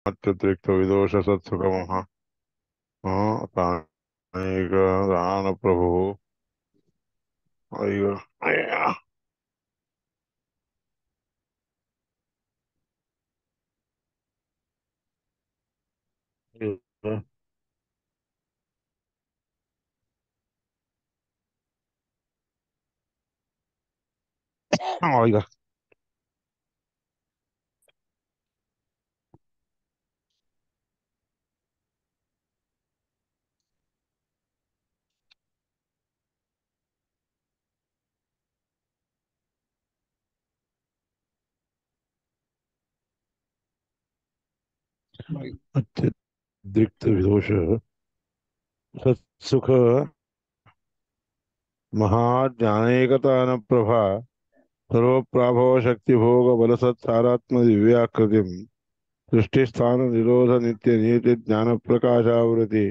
अत्यतिरिक्त विदोष सत्सुखमः तानेक दान प्रभु अय्यो अय्या अय्या अत्यतिरिक्त विदोष सत्सुख महाज्ञानेकतान प्रभा सर्वप्राभव शक्तिभोग बलसत्सारात्म दिव्याकृतिम सृष्टिस्थान निरोध नित्य नियति ज्ञान प्रकाशावृति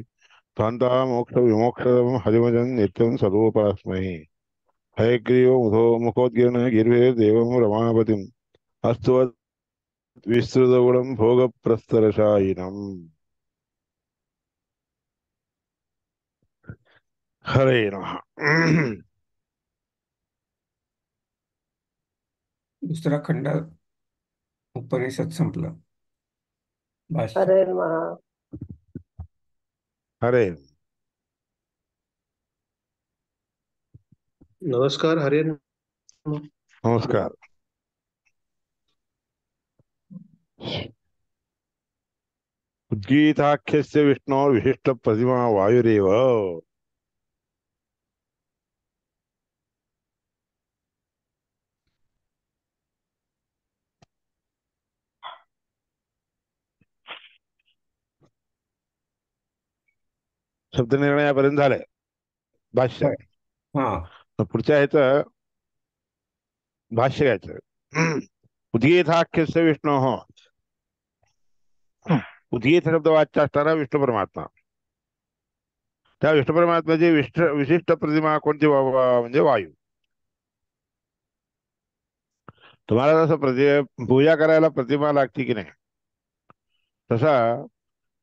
कांता मोक्ष विमोक्षदम हरिमजन नित्यं सर्वोपास्मै हयग्रीव मुखो मुखोद्गीर्ण गिरिर्देवं रमापतिम् अस्तु विस्तृतगुणं भोगप्रस्तरशायिनम् हरे नमः। दूसरा खंड उपनिषद संपला। भाष्य। हरे महा हरे नमस्कार हरे नमस्कार। उद्गीताख्यस्य विष्णो विशिष्ट प्रतिमा वायुरेव। शब्द निर्णयापर्यंत झाले भाष्य. हा पुढच्या ह्याचं भाष्य घ्यायचं. उद्गीताख्यस्य विष्णो उद्गीत शब्द वाच्य असणारा विष्णू परमात्मा. त्या विष्णू परमात्म्याची विशिष्ट प्रतिमा कोणती बाबा म्हणजे वायू. तुम्हाला जसं पूजा करायला प्रतिमा लागते की नाही तसा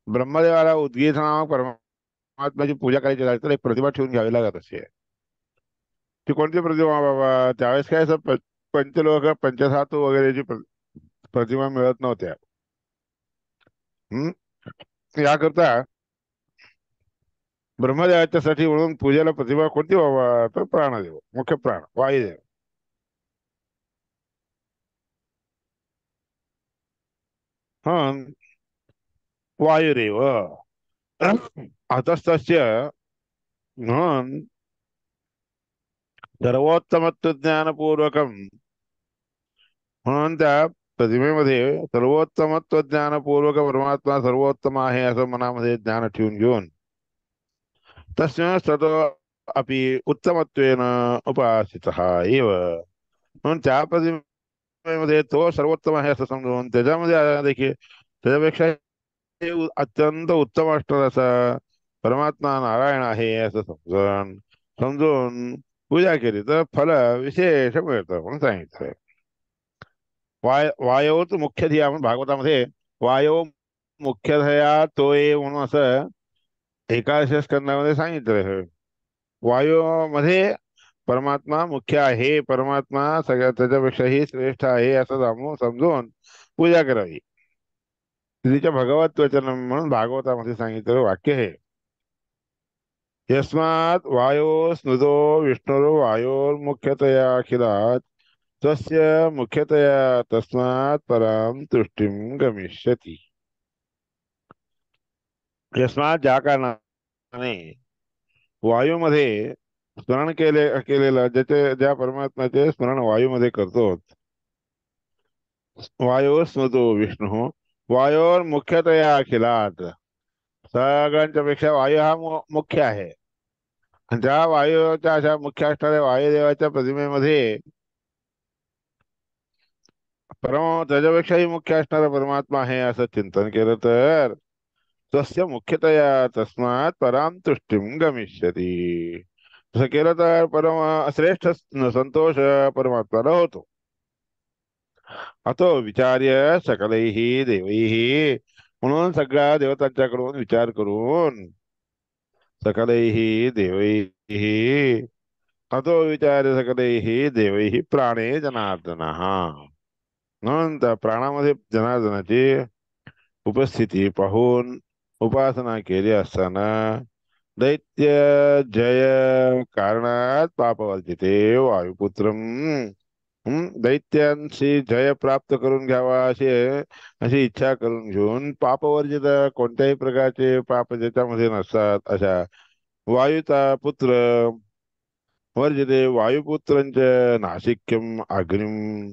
ब्रह्मदेवाला उद्गीत नामक परमात्म्याची पूजा करायची लागते तर एक प्रतिमा ठेवून घ्यावी लागत असे. ती कोणती प्रतिमा बाबा त्यावेळेस काय असं पंचलोक पंचधातू वगैरेची प्रतिमा मिळत नव्हत्या. याकरता ब्रह्मदेवाच्यासाठी म्हणून पूजेला प्रतिमा कोणती बाबा तर प्राणदेव मुख्य प्राण वायुदेव. हा वायुरेव अतस्तस्य म्हणून सर्वोत्तमत्व ज्ञानपूर्वकम म्हणून त्या प्रतिमेमध्ये सर्वोत्तमत्व ज्ञानपूर्वक परमात्मा सर्वोत्तम आहे असं मनामध्ये ज्ञान ठेवून घेऊन तस्य सतो अपि उत्तमत्वेन उपासितः एव म्हणून त्या प्रतिमेमध्ये तो सर्वोत्तम आहे असं समजून त्याच्यामध्ये देखील त्याच्यापेक्षा अत्यंत उत्तम असणार असा परमात्मा नारायण आहे असं समजून समजून पूजा केली तर फल विशेष मिळतं म्हणून सांगितलं. वायोच मुख्य धिया म्हणून भागवतामध्ये वायो मुख्यधया तोय म्हणून असं एकादश स्कंदामध्ये सांगितलं. वायूमध्ये परमात्मा मुख्य आहे परमात्मा सगळ्या त्याच्यापेक्षाही श्रेष्ठ आहे असं समजून पूजा करावी. तिच्या भगवत वचन म्हणून भागवतामध्ये सांगितलेलं वाक्य हे यस्मात् वायो स्नुतो विष्णुर्वायोर्मुख्यतया अखिलात् तस्य मुख्यतया तस्मात् पराम तुष्टिम गमिष्यति. यस्मात ज्या कारणाने वायूमध्ये स्मरण केलेलं ज्या परमात्म्याचे स्मरण वायूमध्ये करतो वायो स्मृतो विष्णू वायोर मुख्यतया अखिलात सगळ्यांच्या पेक्षा वायू हा मुख्य आहे. आणि त्या वायूच्या अशा मुख्य असणाऱ्या वायुदेवाच्या प्रतिमेमध्ये त्याच्यापेक्षाही मुख्य असणारा परमात्मा आहे असं चिंतन केलं तर तस्य मुख्यतया तस्मात् पराम तुष्टिम गमिष्यति. तसं केलं तर परम श्रेष्ठ संतोष परमात्माला होतो. अतो विचार्य सकलैः देवैः म्हणून सगळ्या देवतांच्याकडून विचार करून सकलैः देवैः अतो विचार सकलैः देवैः प्राणे जनार्दनः. म्हणून त्या प्राणामध्ये जनार्दनाची उपस्थिती पाहून उपासना केली असताना दैत्य जय कारणात पापवर्जिते वायुपुत्रम. दैत्यांशी जय प्राप्त करून घ्यावा अशी अशी इच्छा करून घेऊन पापवर्जित, कोणत्याही प्रकारचे पाप ज्याच्यामध्ये नसतात अशा वायूचा पुत्र वर्जते वायुपुत्रांच नासिक्यम अग्निम.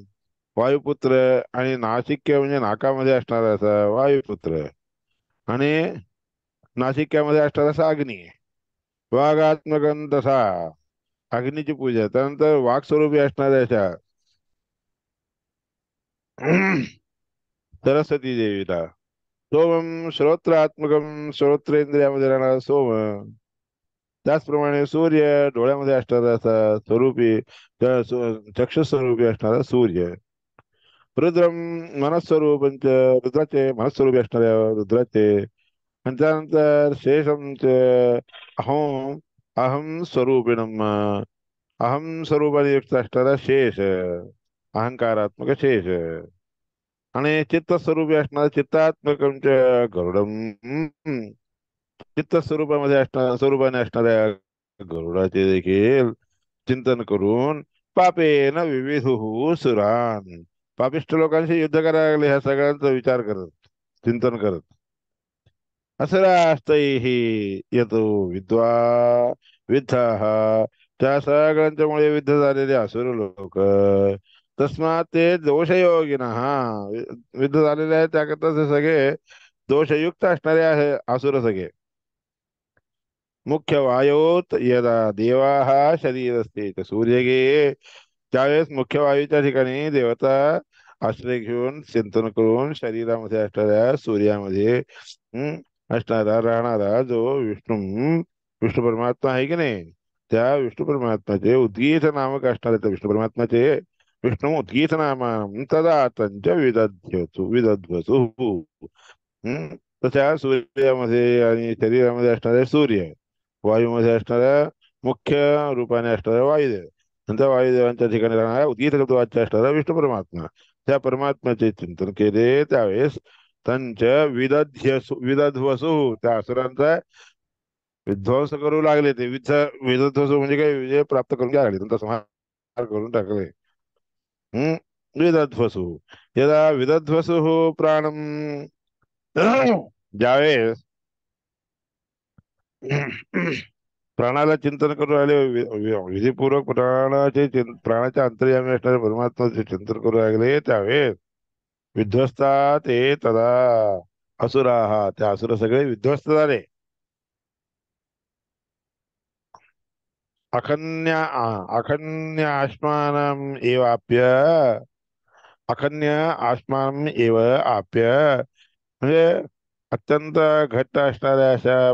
वायुपुत्र आणि नासिक्य म्हणजे नाकामध्ये असणारा असा वायुपुत्र आणि नासिक्यामध्ये असणारा असा अग्नी. वाघात्मकन तसा अग्नीची पूजा. त्यानंतर वाघ स्वरूपी असणाऱ्या अशा सरस्वती देवीला. सोमम श्रोत्रात्मकम, श्रोत्रेंद्रियामध्ये राहणारा सोम. त्याचप्रमाणे सूर्य डोळ्यामध्ये असणारा असा स्वरूपी चक्षुस्वरूपी असणारा सूर्य. रुद्रम मनस्वरूपंच, रुद्राचे मनस्वरूपी असणाऱ्या रुद्राचे. आणि त्यानंतर शेषंच अहम, अहम स्वरूपिणम, अहम स्वरूपाने युक्त असणारा शेष, अहंकारात्मक शेष. आणि चित्तस्वरूपी असणारा चित्तात्मकंच गरुडम. चित्त स्वरूपामध्ये असणाऱ्या स्वरूपाने असणाऱ्या गरुडाचे देखील चिंतन करून पापेन विविधुः सुरान. पापिष्ट लोकांशी युद्ध करायला लागले ह्या सगळ्यांचा विचार करत, चिंतन करत. असुरास्तैः यतो विद्वा विद्धाः. त्या सगळ्यांच्यामुळे युद्ध झालेले असुर लोक. तस्मात ते दोषयोगिनः. युद्ध झालेले आहे त्याकरता ते सगळे दोषयुक्त असणारे आहे असुर सगळे. मुख्य वायोत यदा देवाः शरीरस्ते सूर्यगे. त्यावेळेस मुख्य वायूच्या ठिकाणी देवता आश्रय घेऊन चिंतन करून शरीरामध्ये असणाऱ्या सूर्यामध्ये असणारा राहणारा जो विष्णू परमात्मा आहे की नाही, त्या विष्णू परमात्म्याचे उद्गीत नामक असणारे त्या विष्णू परमात्म्याचे विष्णू उद्गीत नाम तदा तंच विदध्वसु. तर त्या सूर्यामध्ये आणि शरीरामध्ये असणारे सूर्य, वायूमध्ये असणाऱ्या मुख्य रूपाने असणाऱ्या वायुदेव, आणि त्या वायुदेवांच्या ठिकाणी राहणाऱ्या उद्गीत तत्वाच्या असणारा विष्णू परमात्मा, त्या परमात्म्याचे चिंतन केले त्यावेळेस त्यांच्या विदध्वसु, त्या असुरांचा विध्वंस करू लागले. ते विदध्वसु म्हणजे काय, विजय प्राप्त करून घ्यायला लागले, त्यांचा संहार करून टाकले. विदध्वसु यदा विदध्वसु प्राणम. ज्यावेळेस प्राणाला चिंतन करून राहिले, विधीपूर्वक प्राणाच्या अंतर्यामी असणारे परमात्म्याचे चिंतन करू लागले त्यावेळेस विध्वस्ता ते तदा असुराः. त्या असुर सगळे विध्वस्त झाले. अखन्य आत्मानम एवाप्य. अखन्य आत्मानम एव आप्य म्हणजे अत्यंत घट्ट असणाऱ्या अशा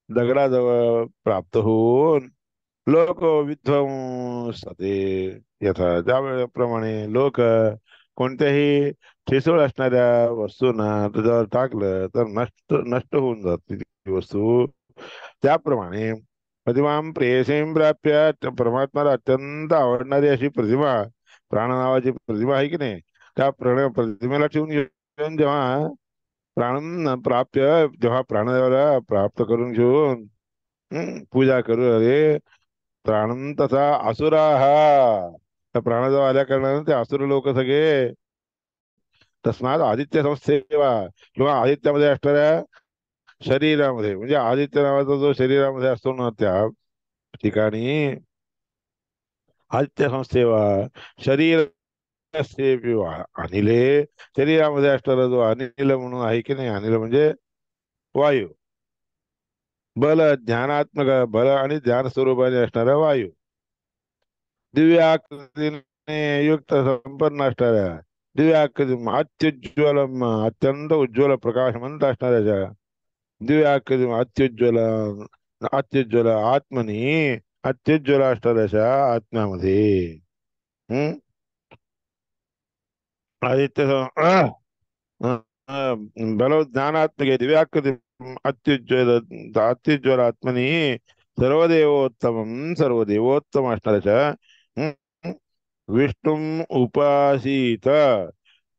दगडाजवळ प्राप्त होऊन लोक विध्वंसते. यथा ज्यावेळेप्रमाणे लोक कोणत्याही ठिसूळ असणाऱ्या वस्तूंना त्याच्यावर टाकलं तर नष्ट नष्ट होऊन जाते ती वस्तू, त्याप्रमाणे प्रतिमां प्रेयसीं प्राप्य. परमात्माला अत्यंत आवडणारी अशी प्रतिमा, प्राण नावाची प्रतिमा आहे की नाही, त्या प्रतिमेला ठेवून घेऊन जेव्हा प्राण प्राप्य, जेव्हा प्राणदेवाला प्राप्त करून घेऊन पूजा करू अरे प्राण तसा असुरा हा. त्या प्राणदेव आल्या कारणाने ते असुर लोक सगळे तस्मात आदित्य संस्थेवा, किंवा आदित्यामध्ये असणाऱ्या शरीरामध्ये, म्हणजे आदित्य नावाचा जो शरीरामध्ये असतो ना त्या ठिकाणी आदित्य संस्थेवा शरीर अनिले. शरीरामध्ये असणारा जो अनिल म्हणून आहे की नाही, अनिल म्हणजे वायू. बल ज्ञानात्मक बल आणि ज्ञान स्वरूपाने असणारा वायू. दिव्य आकृतीने युक्त संपन्न असणाऱ्या, दिव्य आकृती अत्युज्ज्वल, अत्यंत उज्ज्वल प्रकाशमंत असणाऱ्या दिव्य आकृती अत्युज्वल, अत्युज्वल आत्मनी, अत्युज्वल असणाऱ्या आत्म्यामध्ये हम्म आदित्य बलो ज्ञानात्मके दिव्याकृति अत्युज्वल अत्युज्वलात्मनि सर्वदेवोत्तमं सर्वदेवोत्तम असणाऱ्याच्या विष्णुम उपासीत,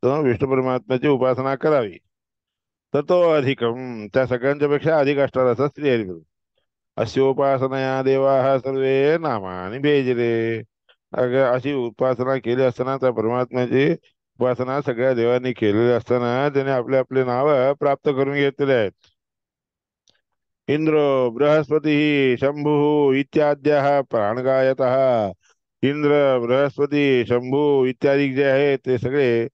तो विष्णू परमात्म्याची उपासना करावी. ततो अधिकम, त्या सगळ्यांच्या पेक्षा अधिक असणार असं स्त्री हरी अस्योपासनया देवाः सर्वे नामानि भेजले. अगर अशी उपासना केली असताना त्या परमात्म्याची उपासना सगळ्या देवांनी केलेली असताना त्याने आपले आपले नाव प्राप्त करून घेतलेले आहेत. इंद्र बृहस्पती शंभु इत्याद्यः प्राणगायतः. इंद्र बृहस्पती शंभू इत्यादी जे आहेत ते सगळे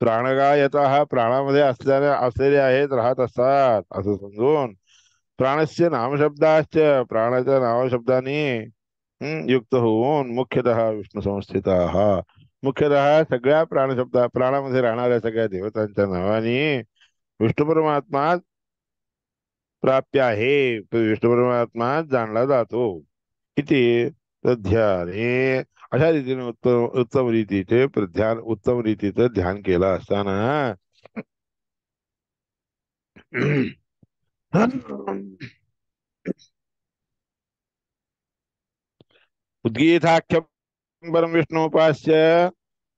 प्राणगायतः प्राणामध्ये असलेले आहेत, राहत असतात असं समजून प्राणस्य नामशब्दाश्च प्राणाच्या नामशब्दाने युक्त होऊन मुख्यतः विष्णू संस्थिताः, मुख्यतः सगळ्या प्राणशब्दा प्राणामध्ये राहणाऱ्या सगळ्या देवतांच्या नावाने विष्णू परमात्मा प्राप्य आहे, तो विष्णू परमात्मा जाणला जातो. इथे ध्याने, अशा रीतीने उत्तम उत्तम रीतीचे ध्यान, उत्तम रीतीचं ध्यान केलं असताना उद्गीताख्यम परम विष्णुपास्य,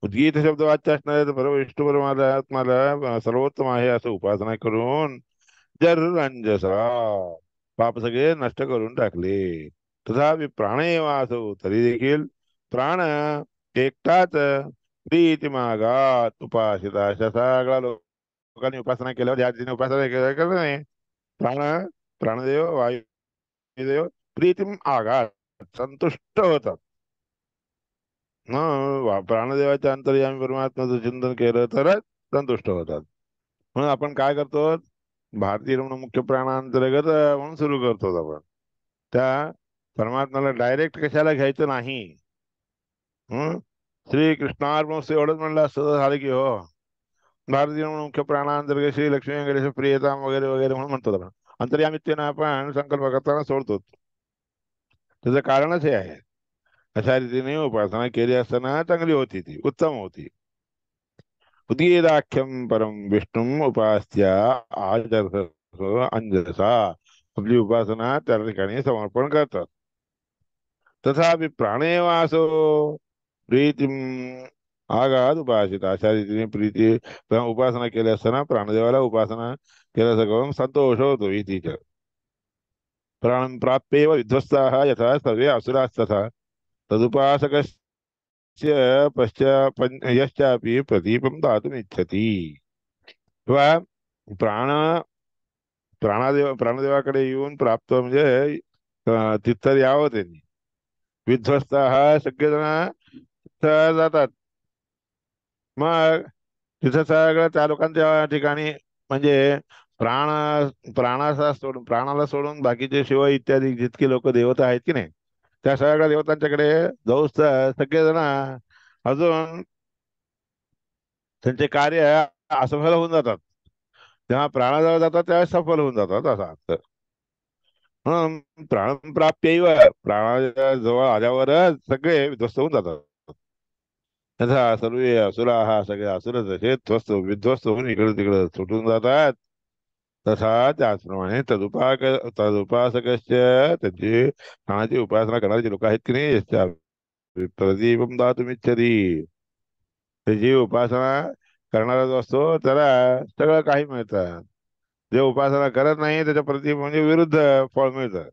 उद्गीत शब्द वाच्य असणारे परम विष्णू परमात्माला सर्वोत्तम आहे असं उपासना करून जर रंजसा पाप सगळे नष्ट करून टाकले. तथापि प्राणेव असो, तरी देखील प्राण एकटाच प्रीती मागात उपासिता, अशा सगळ्या लोकांनी उपासना केल्यावर या रीतीने उपासना केलं नाही प्राण, प्राणदेव वायुदेव प्रीतीम आघात संतुष्ट होतात. प्राणदेवाच्या अंतर्यामी परमात्म्याचं चिंतन केलं तरच संतुष्ट होतात. म्हणून आपण काय करतो, भारतीय रमण मुख्य प्राणांतर्गत म्हणून सुरू करतो आपण. त्या परमात्म्याला डायरेक्ट कशाला घ्यायचं नाही. हं श्री कृष्णार्पण एवढंच म्हणलं असतं झालं की हो. भारतीय रमण मुख्य प्राणांतर्गत श्री लक्ष्मी वेंकटेश प्रियताम वगैरे वगैरे म्हणून म्हणतो आपण. अंतर्यामित्वेनं आपण संकल्प करताना सोडतो. त्याचं कारणच हे आहे. अशा रीतीने उपासना केली असताना चांगली होती, ती उत्तम होती. उदगीराख्यम परम विष्णू उपास्या आचरस अंजसा, आपली उपासना त्या ठिकाणी समर्पण करतात. तथापि प्राणे वासो प्रीतीम आगाद उपासित, अशा रीतीने प्रीती उपासना केली असताना प्राणदेवाला उपासना केल्याचं करून संतोष होतो इतिच. प्राणं प्राप्येव विध्वस्ताः यथा सर्वे असुरास्तथा तदुपासकस्य यश्चापि प्रदीपं दातुमिच्छति. किंवा प्राण प्राणदेवाकडे येऊन प्राप्त म्हणजे तिथं यावं त्यांनी. विध्वस्त हा सगळेजण तिथं जातात. मग तिथं सगळं त्या लोकांच्या ठिकाणी म्हणजे प्राण प्राणाचा सोडून प्राणाला सोडून बाकीचे शिव इत्यादी जितके लोक देवता आहेत की नाही, त्या सगळ्या देवतांच्याकडे जाऊस तर सगळेजण अजून त्यांचे कार्य असफल होऊन जातात. जेव्हा प्राणाजवळ जातात तेव्हा सफल होऊन जातात असा अर्थ. म्हणून प्राणप्राप्यैव, प्राणाच्या जवळ आल्यावरच सगळे विध्वस्त होऊन जातात. तथा सर्वे असुराः, सगळे असुर जसे ध्वस्त विध्वस्त होऊन इकडे तिकडे सुटून जातात, तसा त्याचप्रमाणे तदुपासकस्य, त्यांची प्राणाची उपासना करणारे जे लोक आहेत की नाही, यश्चा प्रदीपम दातुमिच्छति, त्याची उपासना करणारा जो असतो त्याला सगळं काही मिळतं. जे उपासना करत नाही त्याच्या प्रति म्हणजे विरुद्ध फळ मिळतं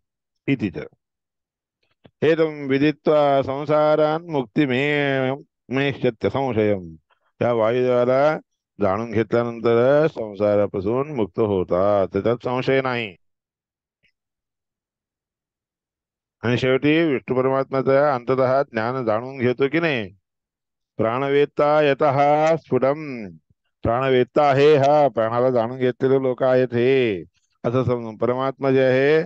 इतिच. एतम विदित्वा संसारान मुक्ती मेष्यत्य संशयम, त्या वायुदेवाला जाणून घेतल्यानंतर संसारापासून मुक्त होतात, त्याच्यात संशय नाही. आणि शेवटी विष्णू परमात्म्याचा अंततः ज्ञान जाणून घेतो की नाही, प्राणवेत्ता यतः स्फुटम, प्राणवेत्ता आहे हा, प्राणाला जाणून घेतलेले लोक आहेत हे, असं समजून परमात्मा जे आहे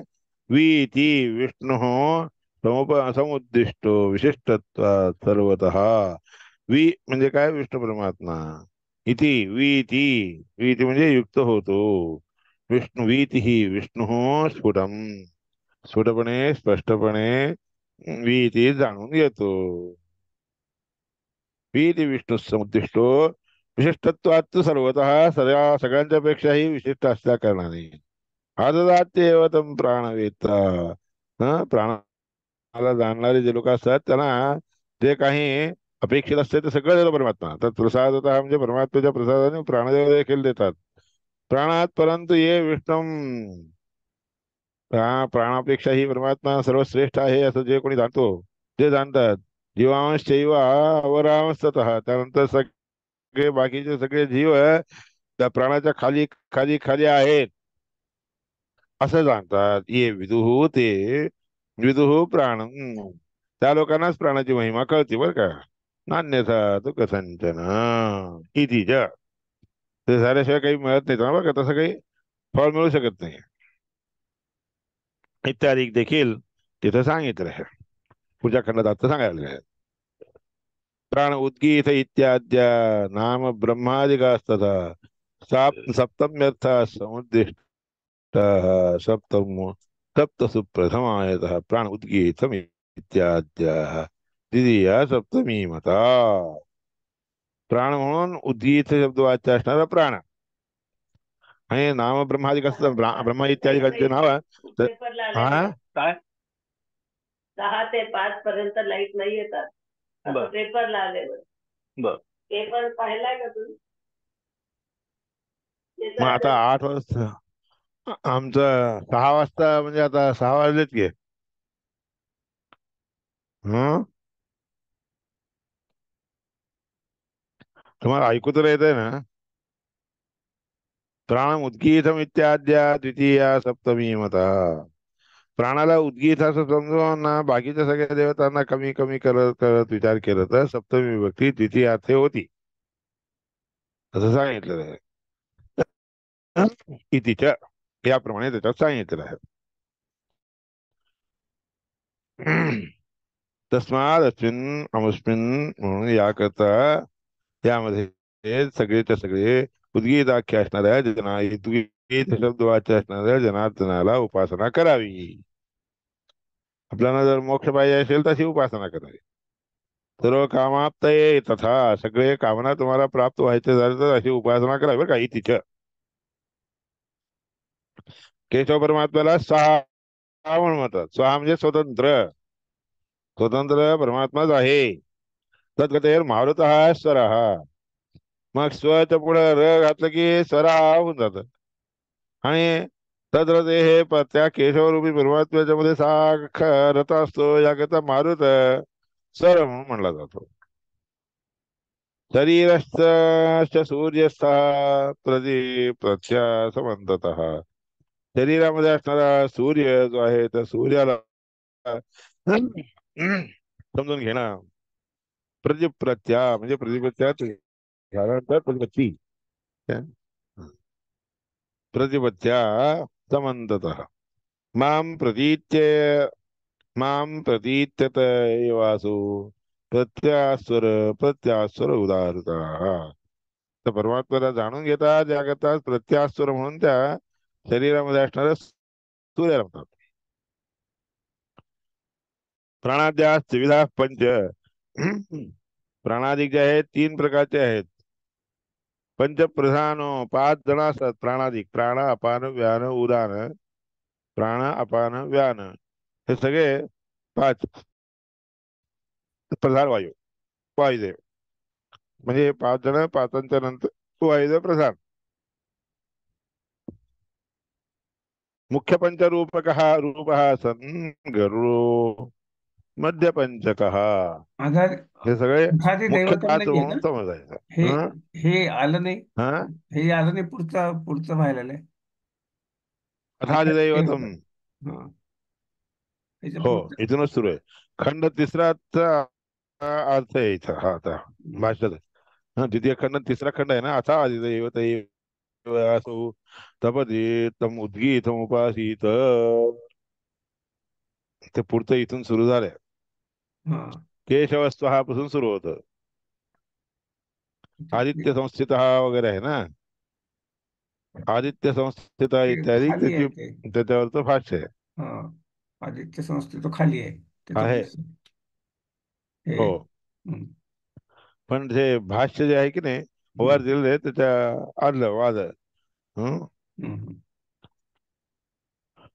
वीती विष्णू समुद्दिष्टो विशिष्टत्वात् सर्वतः. वी म्हणजे काय, विष्णू परमात्मा. इति वीती, वीती म्हणजे युक्त होतो. विष्णू वीती ही विष्णू स्फुटम, स्फुटपणे स्पष्टपणे वीती जाणून घेतो. वीती विष्णू समुद्दिष्टो विशिष्टत्वात् सर्वतः सगळ्यांच्या पेक्षाही विशिष्ट असल्या कारणाने आददात्येव तं प्राणवेत्ता. प्राणाला जाणणारे जे लोक असतात त्यांना जे काही अपेक्षित असते ते सगळं देतो परमात्मा. तर प्रसादतः म्हणजे परमात्म्याच्या प्रसादाने प्राणदेव देखील देतात. प्राणात परंतु ये विष्णू, प्राणापेक्षाही परमात्मा सर्वश्रेष्ठ आहे असं जे कोणी जाणतो, जे जाणतात. जीवांश शैव अवरांशतः, त्यानंतर सगळे बाकीचे सगळे जीव त्या प्राणाच्या खाली खाली खाली आहेत असं जाणतात. ये विदुः ते विदुः प्राण, त्या लोकांनाच प्राणाची महिमा कळते बरं का. नान्यथा तू कथंचन इति च. ते झाल्याशिवाय काही मिळत नाही बरं का, तसं काही फळ मिळू शकत नाही इत्यादी देखील तिथं सांगितलं आहे. पुढच्या खंडात आता सांगायला आहे. प्राण उद्गीत इत्याद्या नाम ब्रह्मादिकास्तथा सप्तम्यर्थ समुद्दिष्ट सप्तम सप्तसु प्रथमायतः प्राण उद्गीतम इत्याद्याः द्वितीया सप्तमी मता. प्राण म्हणून उद्गीत शब्द वाच्य असणारा प्राण आणि नाम ब्रह्मादिक असतं ब्रह्मा इत्यादिकांचे नाव तर पेपरला हा आले काय 6 ते 5 पर्यंत लाईट नाही येतात. बर पेपरला आले बर. पेपर पाहिलाय का तुम्ही? मग आता 8 वाजता आमचं 6 वाजता म्हणजे आता 6 वाजलेत की. हं तुम्हाला ऐकू तर येत आहे ना. प्राण उद्गीतम इत्याद्या द्वितीया सप्तमी मता. प्राणाला उद्गीत असं समजून ना बाकीच्या सगळ्या देवतांना कमी कमी करत करत विचार केला तर सप्तमी विभक्ती द्वितीयार्थे होती असं सांगितलेलं आहे. इतिच्या याप्रमाणे त्याच्यात सांगितलेलं आहे. तस्माद अस्मिन् अमुस्मिन् म्हणून याकरता यामध्ये सगळेच्या सगळे उद्गीताख्य असणाऱ्या उद्गीत शब्दवाच्य असणाऱ्या जनार्दनाला उपासना करावी. आपल्याला जर मोक्ष पाहिजे असेल तशी उपासना करावी. सर्व कामाप्तये तथा, सगळे कामना तुम्हाला प्राप्त व्हायचे झाले तर अशी उपासना करावी बरं का. तिच्या केशव परमात्म्याला सहा म्हणून म्हणतात. सहा म्हणजे स्वतंत्र, स्वतंत्र परमात्माच आहे. तद्गतेर मारुत स्वर, मग स्वच्या पुढे र घातलं की स्वरा होऊन जात. आणि तद्रते हे त्या केशवरूपी परमात्म्याच्या मध्ये साखा रथ असतो याकरता मारुत स्वर म्हणून म्हणला जातो. शरीरश्च सूर्यस्थ प्रत्यासमंततः, शरीरामध्ये असणारा सूर्य जो आहे त्या सूर्याला समजून घेणं. प्रतिप्रत्या म्हणजे प्रतिपत्त्या झाल्यानंतर प्रतिपत्ती, प्रतिपत्त्या समंततः माम प्रतीत्य माम प्रतीत्यत वासु प्रत्यास्वर प्रत्यास्वर उदारता. तर परमात्म्याला जाणून घेतात त्याकरता प्रत्यास्वर म्हणून त्या शरीरामध्ये असणाऱ्या सूर्याला म्हणतात. प्राणाद्या विविधा पंच, प्राणादिक जे आहेत 3 प्रकारचे आहेत. पंचप्रधान 5 जण असतात प्राणादिक. प्राण अपान व्यान उदान. प्राण अपान व्यान हे सगळे 5 प्रधान वायू, वायुदेव. म्हणजे 5 जण, पाचांच्या नंतर वायुदेव प्रधान. मुख्य पंचरूपक रूप सन गरुडो मध्य पंचक, अगर हे सगळे उठाते मुख्य दैवतम 5 नाहीये म्हणून का? समजायचं. हे हं? हे आलं नाही. हं? हे आलं नाही, पुढचं पुढचं व्हायला आहे. आता अथादिदैवतम. हा, याच्या हो, पुढचं. इथूनच सुरू आहे. खंड तिसराचा अर्थ आहे इथं. हा आता भाषेत हा द्वितीय खंड तिसरा खंड आहे ना. अथा अधिदैवत असो तपदे तम उद्गीतम उपासीत, ते पुढचं इथून सुरू झालंय. हा, केशवस्वहापासून सुरू होतं. ते आदित्य संस्थित वगैरे आहे ना. आदित्य संस्थित ते इत्यादी खाली आहे त्याची ते. त्याच्यावरचं भाष्य आहे. हा, आदित्य संस्थे तो खाली आहे त्याच्या आहे. हे. हो, हम्म. पण ते भाष्य जे आहे की नाही वर दिलेले त्याच्या आदलं वाद. हं? हम्म.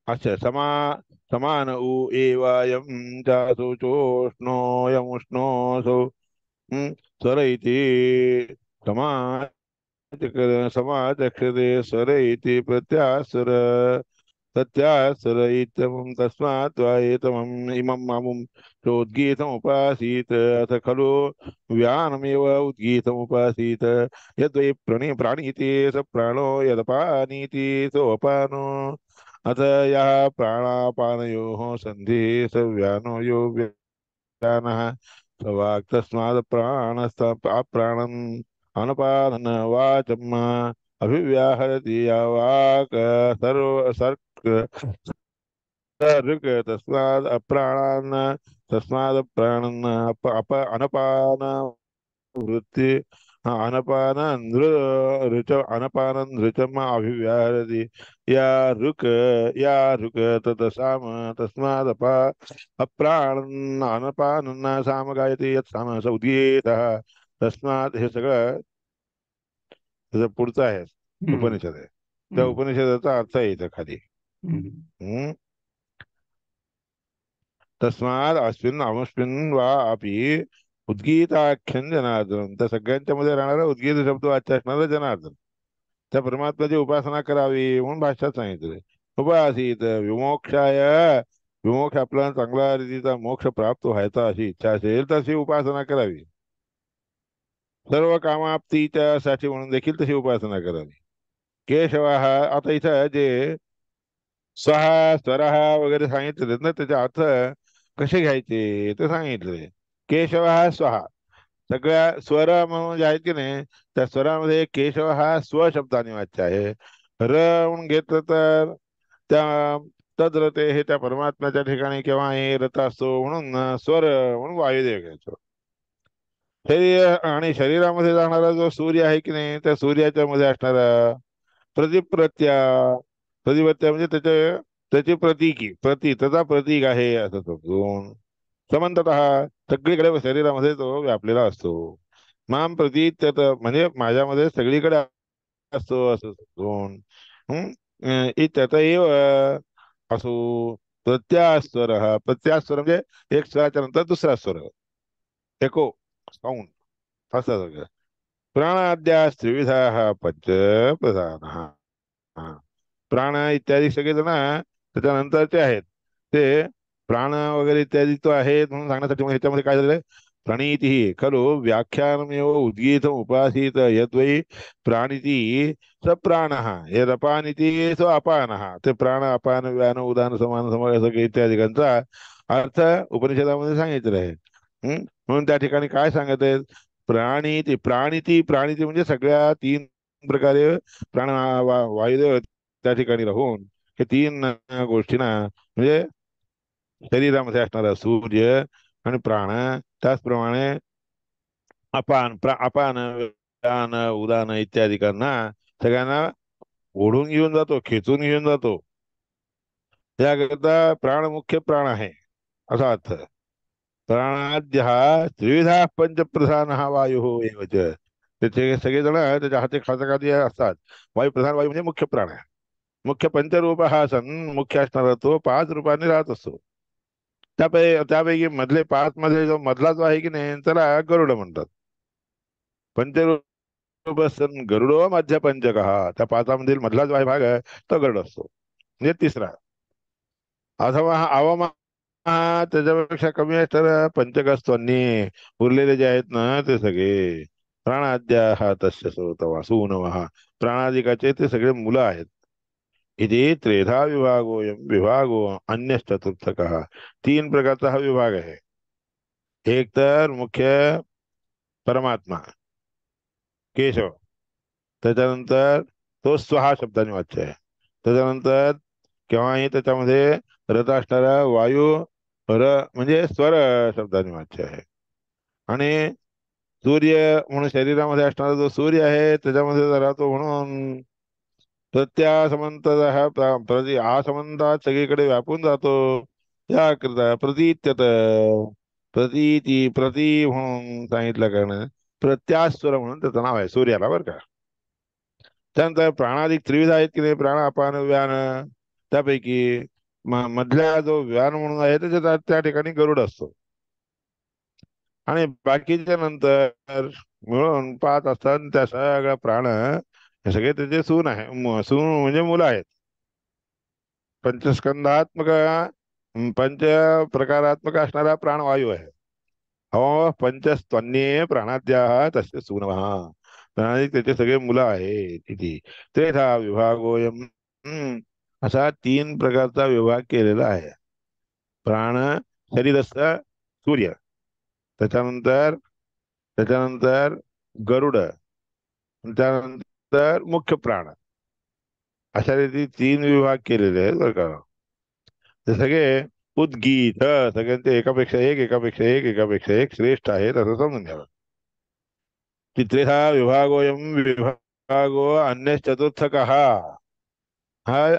अच्छा समान उ एवायं चासुचोष्णो यमुष्णोऽसौ स्वर इति समाचक्षते स्वर इति प्रत्यास्वर तस्यास्वर इत्यमुं तस्मात् वा एतमम् इमम् अमुं चोद्गीतमुपासीत् अथ खलु व्यानमेव उद्गीतमुपासीत् यद्वै प्राणीति स प्राणो यदपानीति सोऽपानो अथ यः प्राणापानयोः सन्धिः स व्यानो यो व्यानः स वाक् तस्मात् प्राणम् अनपानन वाचम् अभिव्याहरति यावाक सर्व सर्क ऋक तस्माद् अप्राणान् तस्माद् प्राणन् अनपान वृत्ति अनपान ऋच अनपान ऋचम अभिव्याहरति या ऋक ततसाम तस्माद् अप्राणन् अनपानन् साम गायते यत् साम स उद्गीतः तस्मात् हे सगळं त्याचा पुढचा आहे हम्म. उपनिषद आहे. त्या हम्म. उपनिषदाचा अर्थ आहे इथं खाली. हम्म. हम्म? तस्माद अस्मिन् अमुष्मिन् वा अपि उद्गीताख्यन जनार्दन त्या सगळ्यांच्या मध्ये राहणारा उद्गीत शब्द वाच्य असणारा जनार्दन त्या परमात्म्याची उपासना करावी म्हणून भाष्यात सांगितले. उपासित विमोक्षाय विमोक्ष आपल्याला चांगला रीतीचा मोक्ष प्राप्त व्हायचा अशी इच्छा असेल तशी उपासना करावी. सर्व कामाप्तीच्या साठी म्हणून देखील तशी उपासना करावी. केशव आता इथं जे स्वहा स्वरहा वगैरे सांगितले ना त्याचे अर्थ कसे घ्यायचे ते सांगितले. केशव हा स्वहा सगळ्या स्वर म्हणून जे आहेत की नाही त्या स्वरामध्ये केशव हा स्व शब्दाने वाच्य आहे. र म्हणून घेतलं तर त्या तद्रते हे त्या परमात्म्याच्या ठिकाणी केव्हा हे रत असतो म्हणून स्वर म्हणून वायुदेव घ्यायचो. शरीर आणि शरीरामध्ये जाणारा जो सूर्य आहे की नाही त्या सूर्याच्या मध्ये असणारा प्रतिप्रत्या प्रतिपत्या म्हणजे त्याची त्याचा प्रतीक आहे असं समजून समंतत सगळीकडे शरीरामध्ये तो व्यापलेला असतो. माम प्रतीत म्हणजे माझ्यामध्ये सगळीकडे असतो असं समजून इत्यत एव असो प्रत्यास्वर म्हणजे एक स्वराच्या नंतर दुसरा स्वर एको साऊंड असं सगळं. प्राणाद्या त्रिविधा पंच प्रधान प्राण इत्यादी सगळे जण त्याच्यानंतरचे आहेत. ते प्राण वगैरे इत्यादी तो आहेत म्हणून सांगण्यासाठी मग ह्याच्यामध्ये काय झालं प्रणीती खलु व्याख्यानमेव उद्गीत उपासित यद्वै प्राणिती स प्राण यदपानिती सो अपान ते प्राण अपान व्यान उदान समान समान सगळे इत्यादिकांचा अर्थ उपनिषदामध्ये सांगितलेला आहे. म्हणून त्या ठिकाणी काय सांगत आहेत प्राणिती म्हणजे सगळ्या तीन प्रकारे प्राण वायुदेव त्या ठिकाणी राहून हे तीन गोष्टींना म्हणजे शरीरामध्ये असणारा सूर्य आणि प्राण त्याचप्रमाणे अपान व्यान उदान इत्यादिकांना सगळ्यांना ओढून घेऊन जातो खेचून घेऊन जातो. त्याकरिता प्राण मुख्य प्राण आहे असा अर्थ. प्राणाद्य हा त्रिविधा पंचप्रधान हा वायू एवच त्याचे सगळेजण त्याच्या हाती खाती असतात. वायुप्रधान वायू म्हणजे मुख्य प्राण आहे. मुख्य पंचरूप हा सन मुख्य असणारा तो 5 रूपांनी राहत असतो. त्यापैकी मधले 5 मध्ये जो मधला जो आहे की नाही त्याला गरुड म्हणतात. पंचरूप सन गरुडो मध्य पंचक त्या 5 मधील मधला जो आहे भाग आहे तो गरुड असतो म्हणजे तिसरा. अथवा अवमा त्याच्यापेक्षा कमी आहे तर पंचक असतो आणि उरलेले जे आहेत ना ते सगळे प्राणाद्या हा तस्य तवा सूनव प्राणादिकाचे ते सगळे मुलं आहेत. इथे त्रेधा विभागो अन्य चतुर्थक 3 प्रकारचा हा विभाग आहे. एक तर मुख्य परमात्मा केशव त्याच्यानंतर तो स्वहा शब्दाने वाच्य आहे. त्याच्यानंतर केव्हाही त्याच्यामध्ये रथ असणारा वायू म्हणजे स्वर शब्दाने वाच्य आहे. आणि सूर्य म्हणून शरीरामध्ये असणारा जो सूर्य आहे त्याच्यामध्ये राहतो म्हणून प्रत्यासमंत हा आसमंतात सगळीकडे व्यापून जातो. त्याकरिता प्रतीत्यत प्रती म्हणून सांगितलं कारण प्रत्यास्वर म्हणून त्याचं नाव आहे सूर्याला, बरं का. त्यानंतर प्राणाधिक त्रिविध आहेत की नाही, प्राण अपान व्यान. त्यापैकी मधल्या जो व्यान म्हणून आहे त्याच्या त्या ठिकाणी गरुड असतो, आणि बाकीच्या नंतर मिळून पाच असतात. त्या सगळ्या प्राण हे सगळे त्याचे सून आहे, सून म्हणजे मुलं आहेत. पंचस्कंधात्मक, पंच प्रकारात्मक असणारा प्राणवायू आहे. हो, पंचस्तन्ये प्राणाद्या तस्य सूनवः. प्राणाधिक त्याचे सगळे मुलं आहेत तिथे. त्रेधा विभागोयम. असा तीन प्रकारचा विभाग केलेला आहे. प्राण शरीरस्थ सूर्य, त्याच्यानंतर त्याच्यानंतर गरुड, त्यानंतर मुख्य प्राण, अशा रीती तीन विभाग केलेले आहेत, बरं का. ते सगळे उद्गीत, सगळ्यांचे एकापेक्षा एक एकापेक्षा एक एकापेक्षा एक श्रेष्ठ आहेत असं समजून घ्यावं. त्रिधा विभागोयम विभागो अन्य चतुर्थक. हा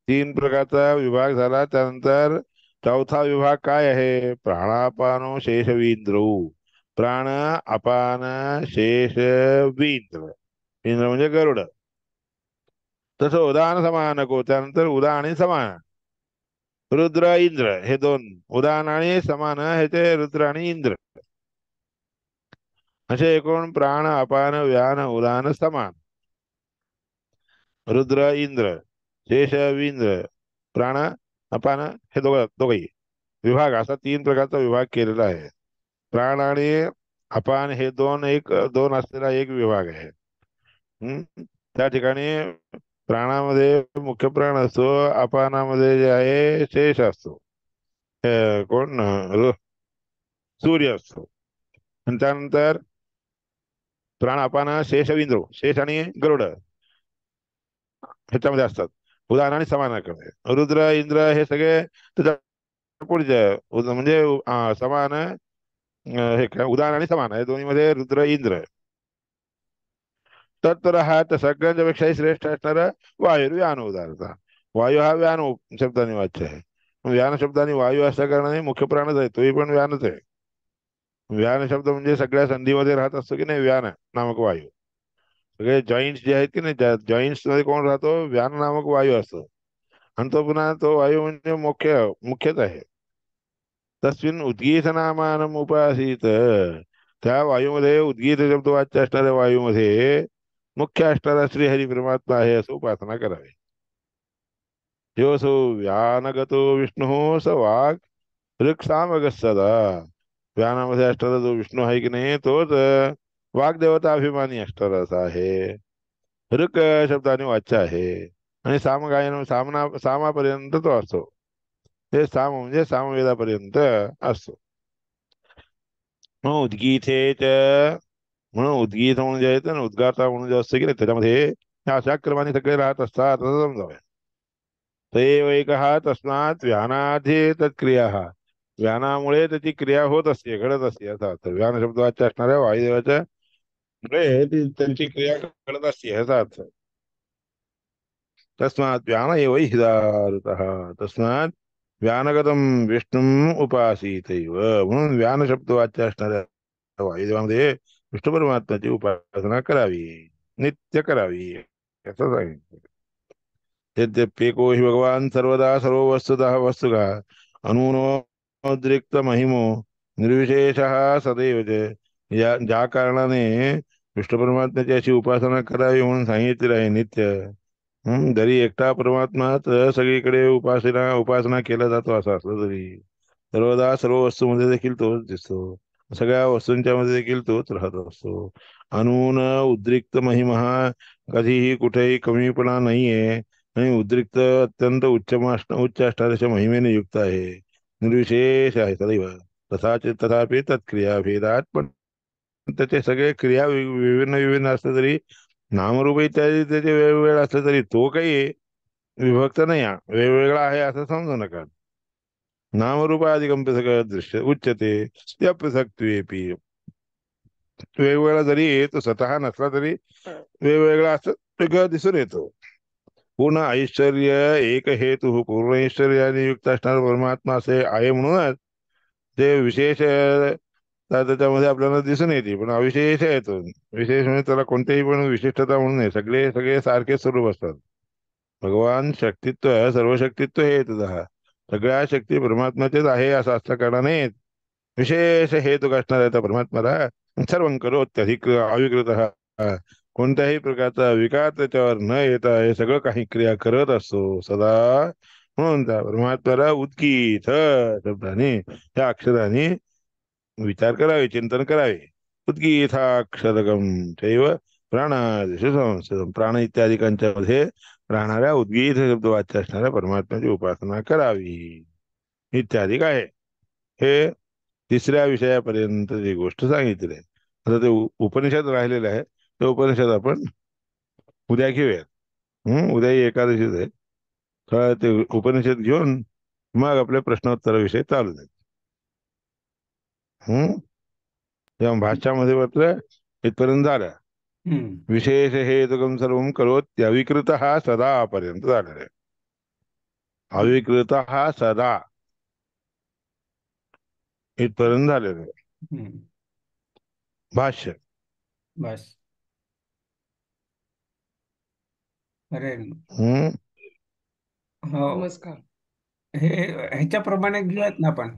तीन प्रकारचा विभाग झाला. त्यानंतर चौथा विभाग काय आहे? प्राणापानो शेषवींद्रौ. प्राण अपान शेष वींद्र. इंद्र म्हणजे गरुड. तसं उदान समान को, त्यानंतर उदा आणि समान, रुद्र इंद्र हे दोन. उदान आणि समान हे ते रुद्र आणि इंद्र. असे एकूण प्राण अपान व्यान उदान समान, रुद्र इंद्र, शेष वींद्र, प्राण अपान हे दोघही विभाग, असा तीन प्रकारचा विभाग केलेला आहे. प्राण आणि अपान हे दोन असलेला एक विभाग आहे. त्या ठिकाणी प्राणामध्ये मुख्य प्राण असतो, अपानामध्ये जे आहे शेष असतो, कोण सूर्य असतो. आणि त्यानंतर प्राण अपान शेष विंद्रो, शेष आणि गरुड ह्याच्यामध्ये असतात. उदाहरण आणि समानाकडे रुद्र इंद्र हे सगळे त्याच्या पुढचे म्हणजे समान, हे काय उदाहरण आणि समान आहे दोन्हीमध्ये रुद्र इंद्र. तत्पर हा तर सगळ्यांच्या पेक्षाही श्रेष्ठ असणारा वायू व्यान उदाहरता. वायू हा व्यान शब्दाने वाच्य आहे. व्यान शब्दाने वायू असल्या कारणाने मुख्य प्राणच आहे, तोही पण व्यानच आहे. व्यान शब्द म्हणजे सगळ्या संधीमध्ये राहत असतो की नाही, व्यान नामक वायू. सगळे जॉईंट्स जे आहेत की नाही, जॉईंट्स मध्ये कोण राहतो? व्यान नामक वायू असतो. आणि तो पुन्हा तो वायू म्हणजे मुख्यच आहे. तस्मिन उद्गीत नामानम उपासित. त्या वायूमध्ये उद्गीत शब्द वाच्य असणाऱ्या वायूमध्ये मुख्य असणारा श्रीहरी परमात्मा आहे असं उपासना करावी. जो सो व्यानगतो विष्णू स वाघ ऋक्सामग सदा. व्यानामध्ये असणारा जो विष्णू आहे की नाही, तोच वाग्देवता अभिमानी असणारा असा आहे. ऋक शब्दाने वाच्य आहे. आणि सामगायन सामापर्यंत तो असतो. ते साम म्हणजे सामवेदापर्यंत असतो. मग उद्गीत म्हणून उद्गीत म्हणून जे येतं ना, उद्गाता म्हणून जे असतं की नाही, त्याच्यामध्ये अशा क्रमाने सगळे राहत असतात असं समजावं. तैव एक तस्मात व्यानाधे तत्क्रिया. व्यानामुळे त्याची क्रिया होत असते, घडत असते याचा अर्थ. व्यान शब्द वाच्य असणाऱ्या वायुदेवाच्या मुळे त्यांची क्रिया घडत असते याचा अर्थ. तस्मात व्यान एव हि दारुतः. तस्मात व्यानगतम विष्णू उपासित. म्हणून व्यान शब्द वाच्य असणाऱ्या वायुदेवामध्ये विष्णू परमात्म्याची उपासना करावी, नित्य करावी असं सांगितलं. यद्यप्येको हि भगवान सर्वदा सर्व वस्तुतः वस्तुगा अनुनोद्रिक्त महिमो निर्विशेषः सदैव च. ज्या कारणाने विष्णू परमात्म्याची अशी उपासना करावी म्हणून सांगितलेलं आहे नित्य. जरी एकटा परमात्माच सगळीकडे उपासना केला जातो असं असलं तरी सर्वदा सर्व वस्तूमध्ये देखील तोच दिसतो, सगळ्या वस्तूंच्या मध्ये देखील तोच राहत असतो. अनून उद्रिक्त महिमा, कधीही कुठेही कमीपणा नाहीये. आणि उद्रिक्त अत्यंत उच्च असणाऱ्याच्या महिमेने युक्त आहे, निर्विशेष आहे सदैव. तथापि तत्क्रिया भेदात, पण त्याचे सगळे क्रिया विभिन्न विभिन्न असले तरी, नामरूप इत्यादी त्याचे वेगवेगळे असले तरी तो काही विभक्त नाही, वेगवेगळा आहे असं समजू नका. नामरूपाधिकम पृथक दृश्य उच्यते त्या पृथक्त्वेपि. वेगवेगळा जरी तो स्वतः नसला तरी वेगवेगळा असं वेगळं दिसून येतो. पूर्ण ऐश्वर्य एक हेतू, पूर्ण ऐश्वर्याने युक्त असणारा परमात्मा असे आहे म्हणूनच ते विशेष तर त्याच्यामध्ये आपल्याला दिसून येते. पण अविशेष आहे तो. विशेष म्हणजे त्याला कोणतेही पण विशिष्टता म्हणून नाही, सगळे सगळे सारखे स्वरूप असतात. भगवान शक्तित्व आहे, सर्व शक्तित्व हे तुझा हा सगळ्या शक्ती परमात्म्याचेच आहे असं असता कारणा नाही. विशेष हेतू असणार आहे त्या परमात्म्याला. सर्व करोत्यधिक अविकृत हा कोणत्याही प्रकारचा विकार त्याच्यावर न येता हे सगळं काही क्रिया करत असतो सदा. म्हणून त्या परमात्म्याला उद्गीत शब्दाने त्या अक्षराने विचार करावे, चिंतन करावे. उद्गीताक्षरगम चैव प्राणादिषु संस्थितम्. प्राण इत्यादिकांच्या मध्ये राहणाऱ्या उद्गीत शब्द वाच्य असणाऱ्या परमात्म्याची उपासना करावी इत्यादी आहे. हे तिसऱ्या विषयापर्यंत जी गोष्ट सांगितली आहे. आता ते उपनिषद राहिलेलं आहे, ते उपनिषद आपण उद्या घेऊयात. उद्या ही एकादशीच आहे. तर ते उपनिषद घेऊन मग आपल्या प्रश्नोत्तराविषयी चालू जाईल. तेव्हा भाष्यामध्ये म्हटलं इथपर्यंत झालं. हम्म. विशेष हेतुकम सर्व करोत अविकृत हा सदा पर्यंत झालेलं आहे. अविकृत हा सदा इथपर्यंत झालेलं आहे हम्म. भाष्य. बस. अरे हम्म हो, नमस्कार. हे ह्याच्याप्रमाणे घेऊयात ना आपण.